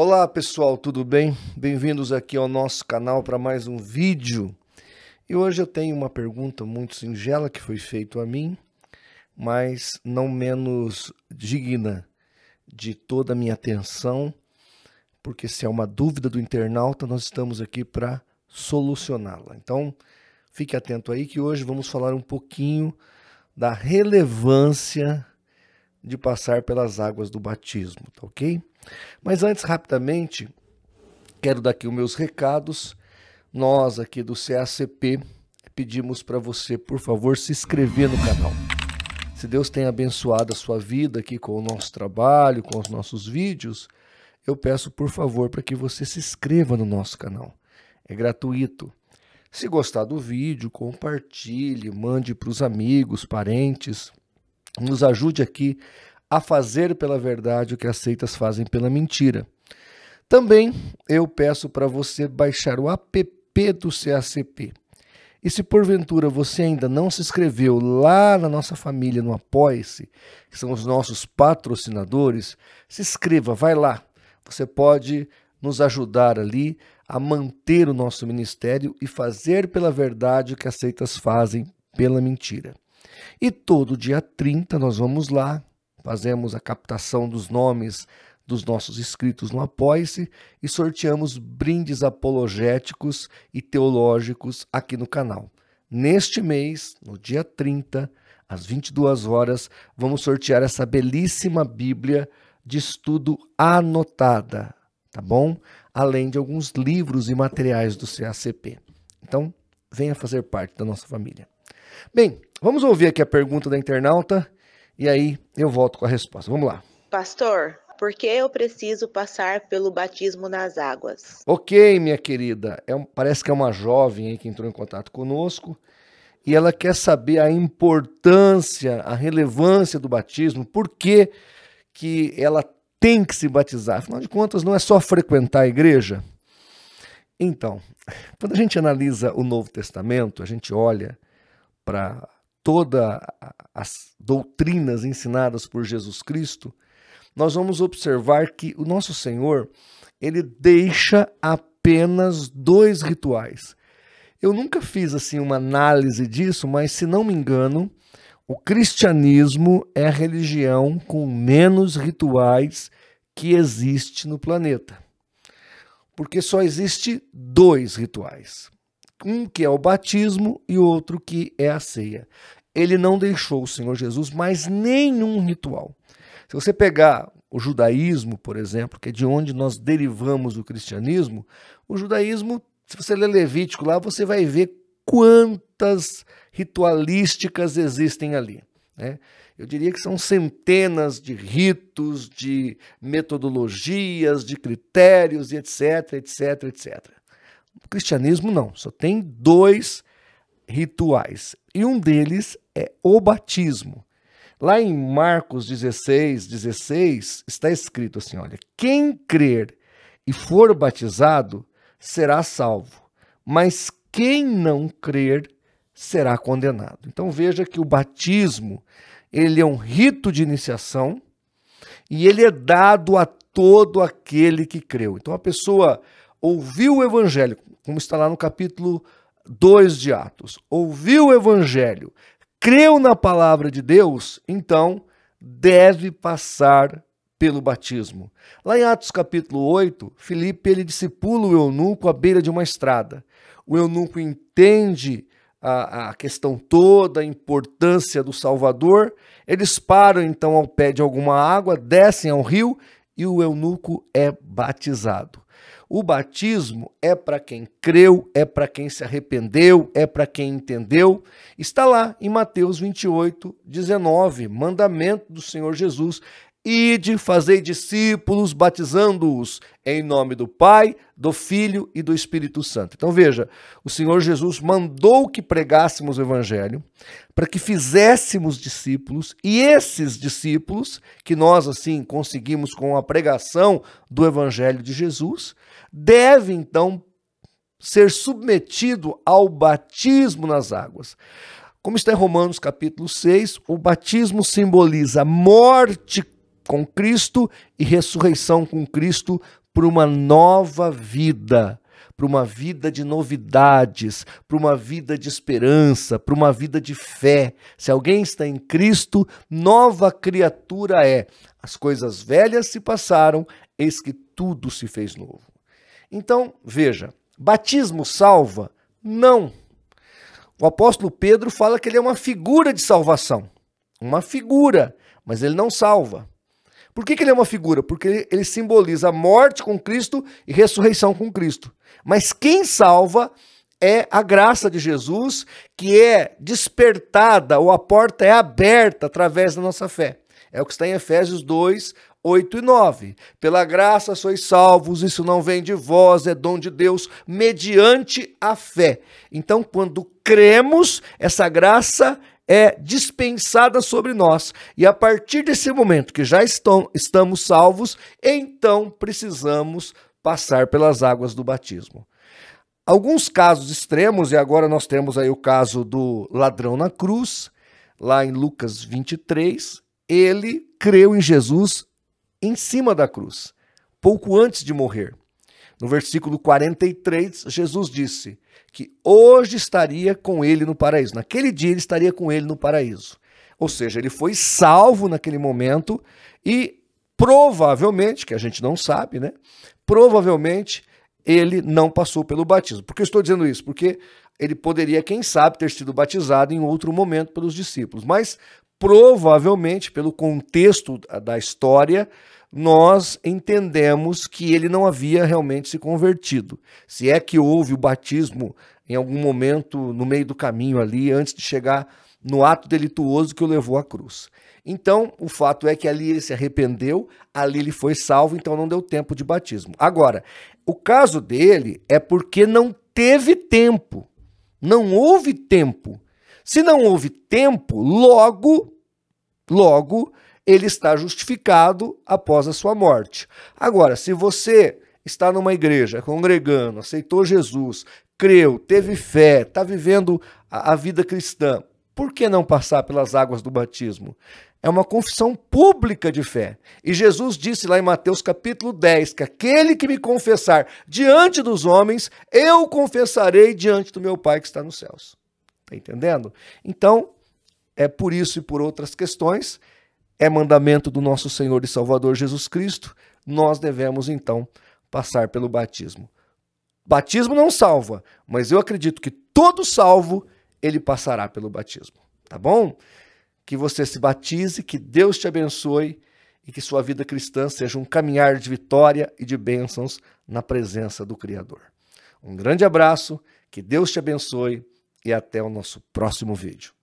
Olá pessoal, tudo bem? Bem-vindos aqui ao nosso canal para mais um vídeo. E hoje eu tenho uma pergunta muito singela que foi feita a mim, mas não menos digna de toda a minha atenção, porque se é uma dúvida do internauta, nós estamos aqui para solucioná-la. Então, fique atento aí que hoje vamos falar um pouquinho da relevância de passar pelas águas do batismo, tá ok? Mas antes, rapidamente, quero dar aqui os meus recados. Nós aqui do CACP pedimos para você, por favor, se inscrever no canal. Se Deus tem abençoado a sua vida aqui com o nosso trabalho, com os nossos vídeos, eu peço, por favor, para que você se inscreva no nosso canal. É gratuito. Se gostar do vídeo, compartilhe, mande para os amigos, parentes. Nos ajude aqui a fazer pela verdade o que as seitas fazem pela mentira. Também eu peço para você baixar o app do CACP. E se porventura você ainda não se inscreveu lá na nossa família no Apoie-se, que são os nossos patrocinadores, se inscreva, vai lá. Você pode nos ajudar ali a manter o nosso ministério e fazer pela verdade o que as seitas fazem pela mentira. E todo dia 30 nós vamos lá, fazemos a captação dos nomes dos nossos inscritos no Apoie-se e sorteamos brindes apologéticos e teológicos aqui no canal. Neste mês, no dia 30, às 22 horas, vamos sortear essa belíssima Bíblia de estudo anotada, tá bom? Além de alguns livros e materiais do CACP. Então, venha fazer parte da nossa família. Bem, vamos ouvir aqui a pergunta da internauta e aí eu volto com a resposta. Vamos lá. Pastor, por que eu preciso passar pelo batismo nas águas? Ok, minha querida. Parece que é uma jovem aí que entrou em contato conosco e ela quer saber a importância, a relevância do batismo, por que ela tem que se batizar. Afinal de contas, não é só frequentar a igreja. Então, quando a gente analisa o Novo Testamento, a gente olha para todas as doutrinas ensinadas por Jesus Cristo, nós vamos observar que o nosso Senhor, ele deixa apenas 2 rituais. Eu nunca fiz assim uma análise disso, mas se não me engano, o cristianismo é a religião com menos rituais que existe no planeta. Porque só existe 2 rituais. Um que é o batismo e outro que é a ceia. Ele não deixou o Senhor Jesus mais nenhum ritual. Se você pegar o judaísmo, por exemplo, que é de onde nós derivamos o cristianismo, o judaísmo, se você ler Levítico lá, você vai ver quantas ritualísticas existem ali, né? Eu diria que são centenas de ritos, de metodologias, de critérios, etc, etc, etc. O cristianismo não, só tem 2 rituais. E um deles é o batismo. Lá em Marcos 16 está escrito assim, olha, quem crer e for batizado será salvo, mas quem não crer será condenado. Então veja que o batismo, ele é um rito de iniciação e ele é dado a todo aquele que creu. Então a pessoa ouviu o evangelho, como está lá no capítulo 2 de Atos, ouviu o evangelho, creu na palavra de Deus, então deve passar pelo batismo. Lá em Atos capítulo 8, Filipe ele discipula o eunuco à beira de uma estrada. O eunuco entende a questão toda, a importância do Salvador. Eles param então ao pé de alguma água, descem ao rio e o eunuco é batizado. O batismo é para quem creu, é para quem se arrependeu, é para quem entendeu. Está lá em Mateus 28, 19, mandamento do Senhor Jesus. Ide, fazei discípulos, batizando-os em nome do Pai, do Filho e do Espírito Santo. Então veja, o Senhor Jesus mandou que pregássemos o Evangelho, para que fizéssemos discípulos, e esses discípulos, que nós assim conseguimos com a pregação do Evangelho de Jesus, devem então ser submetido ao batismo nas águas. Como está em Romanos capítulo 6, o batismo simboliza morte com Cristo e ressurreição com Cristo para uma nova vida, para uma vida de novidades, para uma vida de esperança, para uma vida de fé. Se alguém está em Cristo, nova criatura é. As coisas velhas se passaram, eis que tudo se fez novo. Então, veja, batismo salva? Não. O apóstolo Pedro fala que ele é uma figura de salvação. Uma figura, mas ele não salva. Por que ele é uma figura? Porque ele simboliza a morte com Cristo e ressurreição com Cristo. Mas quem salva é a graça de Jesus, que é despertada, ou a porta é aberta através da nossa fé. É o que está em Efésios 2, 8 e 9. Pela graça sois salvos, isso não vem de vós, é dom de Deus, mediante a fé. Então, quando cremos, essa graça é dispensada sobre nós. E a partir desse momento que já estamos salvos, então precisamos passar pelas águas do batismo. Alguns casos extremos, e agora nós temos aí o caso do ladrão na cruz, lá em Lucas 23, ele creu em Jesus em cima da cruz, pouco antes de morrer. No versículo 43, Jesus disse que hoje estaria com ele no paraíso. Naquele dia ele estaria com ele no paraíso. Ou seja, ele foi salvo naquele momento e provavelmente, que a gente não sabe, né? Provavelmente ele não passou pelo batismo. Por que eu estou dizendo isso? Porque ele poderia, quem sabe, ter sido batizado em outro momento pelos discípulos. Mas provavelmente, pelo contexto da história, nós entendemos que ele não havia realmente se convertido. Se é que houve o batismo em algum momento no meio do caminho ali, antes de chegar no ato delituoso que o levou à cruz. Então, o fato é que ali ele se arrependeu, ali ele foi salvo, então não deu tempo de batismo. Agora, o caso dele é porque não teve tempo, não houve tempo. Se não houve tempo, logo ele está justificado após a sua morte. Agora, se você está numa igreja, congregando, aceitou Jesus, creu, teve fé, está vivendo a vida cristã, por que não passar pelas águas do batismo? É uma confissão pública de fé. E Jesus disse lá em Mateus capítulo 10, que aquele que me confessar diante dos homens, eu confessarei diante do meu Pai que está nos céus. Está entendendo? Então, é por isso e por outras questões, é mandamento do nosso Senhor e Salvador Jesus Cristo, nós devemos então passar pelo batismo. Batismo não salva, mas eu acredito que todo salvo, ele passará pelo batismo. Tá bom? Que você se batize, que Deus te abençoe e que sua vida cristã seja um caminhar de vitória e de bênçãos na presença do Criador. Um grande abraço, que Deus te abençoe e até o nosso próximo vídeo.